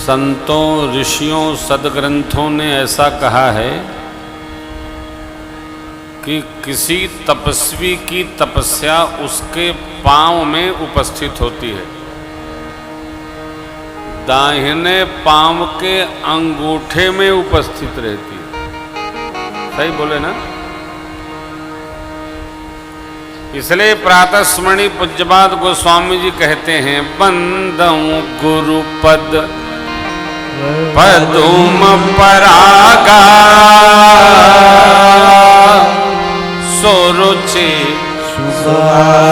संतों, ऋषियों, सदग्रंथों ने ऐसा कहा है कि किसी तपस्वी की तपस्या उसके पांव में उपस्थित होती है, दाहिने पांव के अंगूठे में उपस्थित रहती है। सही बोले ना? इसलिए प्रातः स्मरणी पूज्यपाद गोस्वामी जी कहते हैं, बंदऊं गुरु पद पदुम परागा सोरुचि सुवास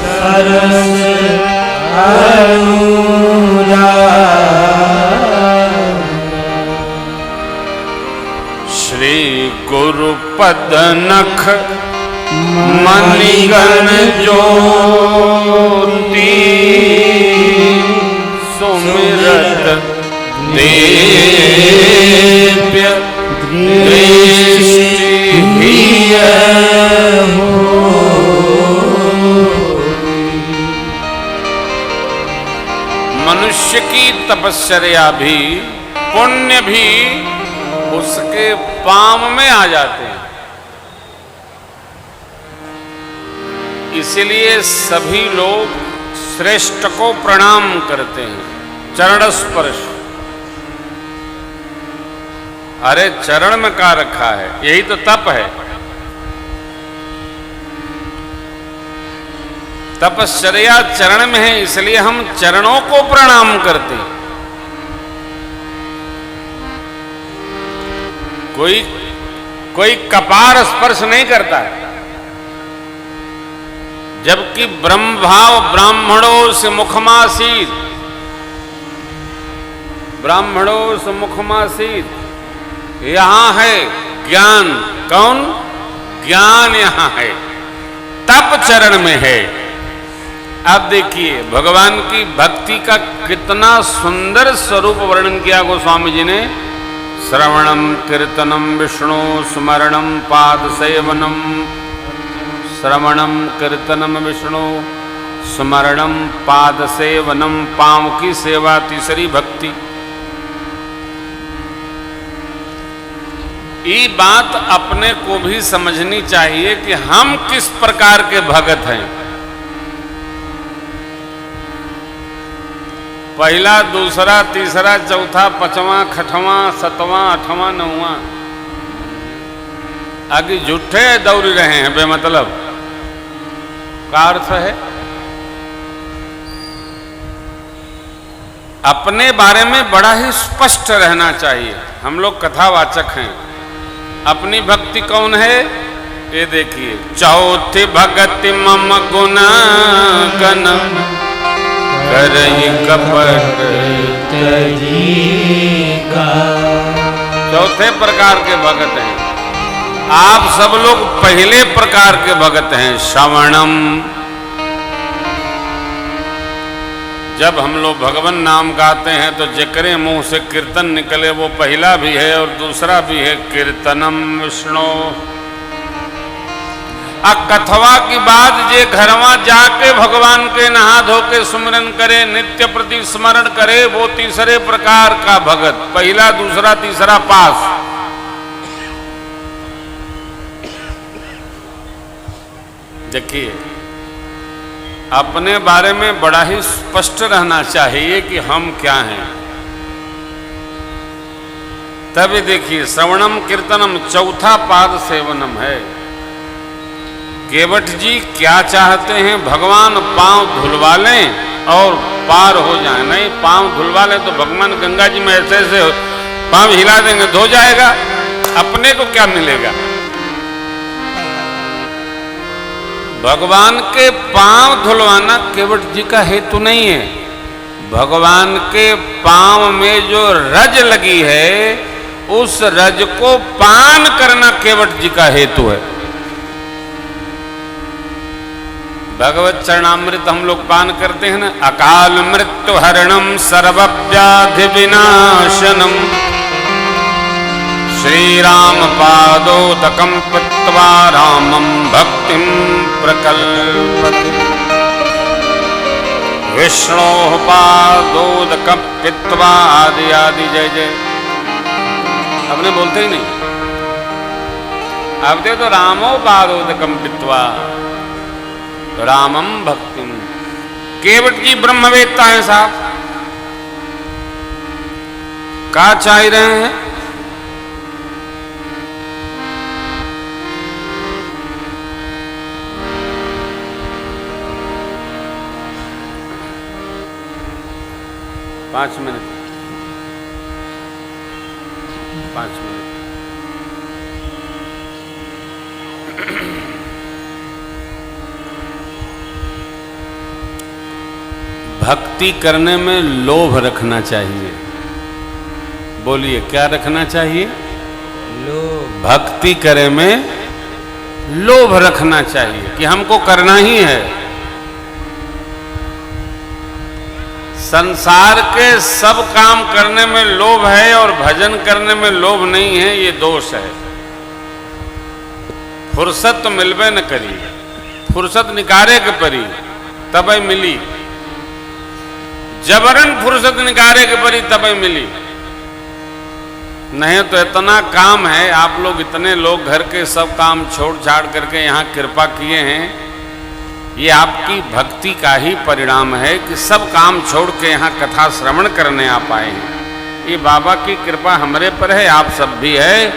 सरस श्री गुरु पद नख मणिगण ज्योति सुमिरत दिव्य दृष्टि मनुष्य की तपस्या भी, पुण्य भी उसके पांव में आ जाते हैं। इसलिए सभी लोग श्रेष्ठ को प्रणाम करते हैं, चरण स्पर्श। अरे चरण में क्या रखा है? यही तो तप है। तपश्चर्या चरण में है, इसलिए हम चरणों को प्रणाम करते हैं। कोई कपार स्पर्श नहीं करता है, जबकि ब्रह्मभाव ब्राह्मणों से मुखमासीत, ब्राह्मणों से मुखमासीत। यहां है ज्ञान। कौन? ज्ञान यहां है, तप चरण में है। अब देखिए भगवान की भक्ति का कितना सुंदर स्वरूप वर्णन किया गोस्वामी जी ने। श्रवणम कीर्तनम विष्णु स्मरणम पाद सेवनम, श्रवणम कीर्तनम विष्णु स्मरणम पाद सेवनम, पांव की सेवा तीसरी भक्ति। ये बात अपने को भी समझनी चाहिए कि हम किस प्रकार के भगत हैं। पहला, दूसरा, तीसरा, चौथा, पांचवा, छठवां, सातवां, आठवां, नौवां, आगे झूठे दौड़ रहे हैं बेमतलब। का अर्थ है? अपने बारे में बड़ा ही स्पष्ट रहना चाहिए। हम लोग कथावाचक हैं। अपनी भक्ति कौन है? ये देखिए, चौथी भगति मम गुण गण करहि कपट तजीका। चौथे प्रकार के भगत हैं। आप सब लोग पहले प्रकार के भगत हैं, श्रवणम। जब हम लोग भगवान नाम गाते हैं तो जेकरे मुंह से कीर्तन निकले वो पहला भी है और दूसरा भी है, कीर्तनम विष्णु। कथवा की बात जे घरवा जाके भगवान के नहा धो के सुमरन करे, नित्य प्रति स्मरण करे, वो तीसरे प्रकार का भगत। पहला, दूसरा, तीसरा पास। देखिए, अपने बारे में बड़ा ही स्पष्ट रहना चाहिए कि हम क्या हैं। तभी देखिए, श्रवणम कीर्तनम, चौथा पाद सेवनम है। केवट जी क्या चाहते हैं? भगवान पांव धुलवा लें और पार हो जाए। नहीं, पांव धुलवा लें तो भगवान गंगा जी में ऐसे ऐसे पांव हिला देंगे, धो जाएगा। अपने को क्या मिलेगा? भगवान के पांव धुलवाना केवट जी का हेतु नहीं है। भगवान के पांव में जो रज लगी है, उस रज को पान करना केवट जी का हेतु है। भगवत चरणामृत हम लोग पान करते हैं ना। अकाल मृत्यु हरणम सर्वव्याधि विनाशनम श्री राम पादोदकम पत्वा रामम भक्तिम प्रकल्पते। विष्णो पादोदकं पित्वा आदि आदि जय जय। अपने बोलते ही नहीं, अब दे तो रामो पादोदकम पित्वा, तो रामम भक्तिम। केवट जी ब्रह्मवेत्ता है साहब, का चाह रहे हैं? पांच मिनट। भक्ति करने में लोभ रखना चाहिए। बोलिए क्या रखना चाहिए? लोभ। भक्ति करे में लोभ रखना चाहिए कि हमको करना ही है। संसार के सब काम करने में लोभ है और भजन करने में लोभ नहीं है, ये दोष है। फुर्सत तो मिलबे न करी, फुर्सत निकारे के परी तब मिली, जबरन फुर्सत निकारे के परी तब मिली। नहीं तो इतना काम है, आप लोग इतने लोग घर के सब काम छोड़ छाड़ करके यहाँ कृपा किए हैं, ये आपकी भक्ति का ही परिणाम है कि सब काम छोड़ के यहाँ कथा श्रवण करने आ पाए हैं। ये बाबा की कृपा हमारे पर है, आप सब भी है,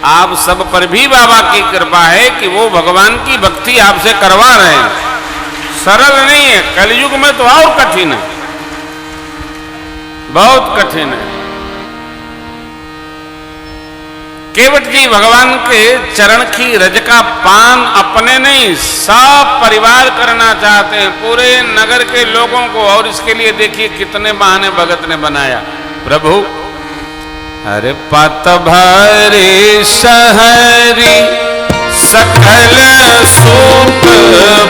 आप सब पर भी बाबा की कृपा है कि वो भगवान की भक्ति आपसे करवा रहे हैं। सरल नहीं है, कलयुग में तो और कठिन है, बहुत कठिन है। केवट जी भगवान के चरण की रज का पान अपने नहीं सब परिवार करना चाहते हैं, पूरे नगर के लोगों को। और इसके लिए देखिए कितने बहाने भगत ने बनाया। प्रभु अरे पत भरे शहरी सकल सूप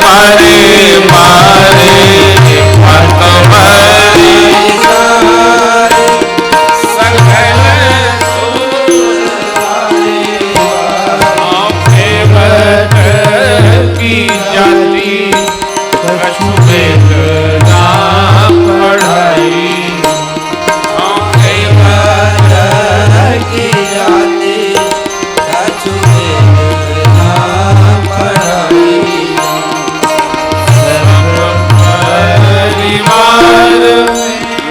मारे मारे, पत भरे की जाति कछु वेद ना पढ़ाई, की जाति कछु वेद ना पढ़ाई। परिवार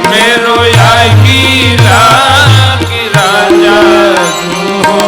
मेरो यही राजा तू हो,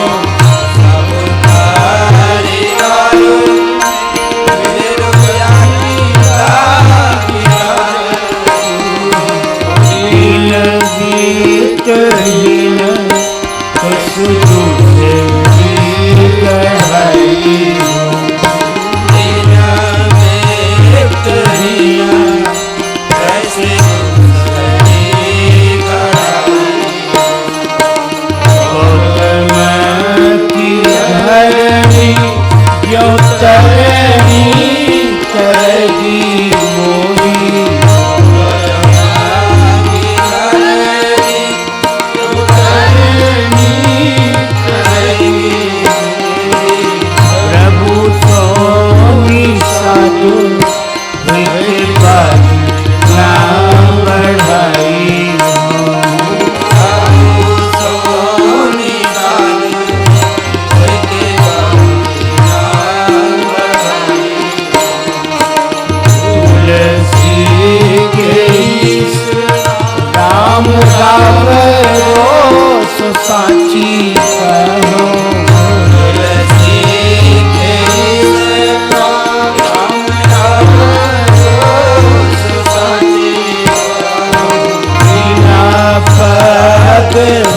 साची कहो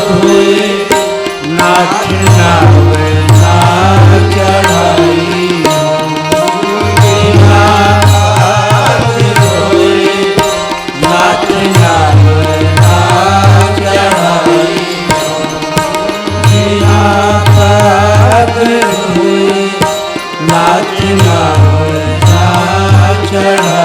हुए नाच नावना चढ़ाई, नाच नावना चढ़ाई, हुए नाच नावना चढ़ाई।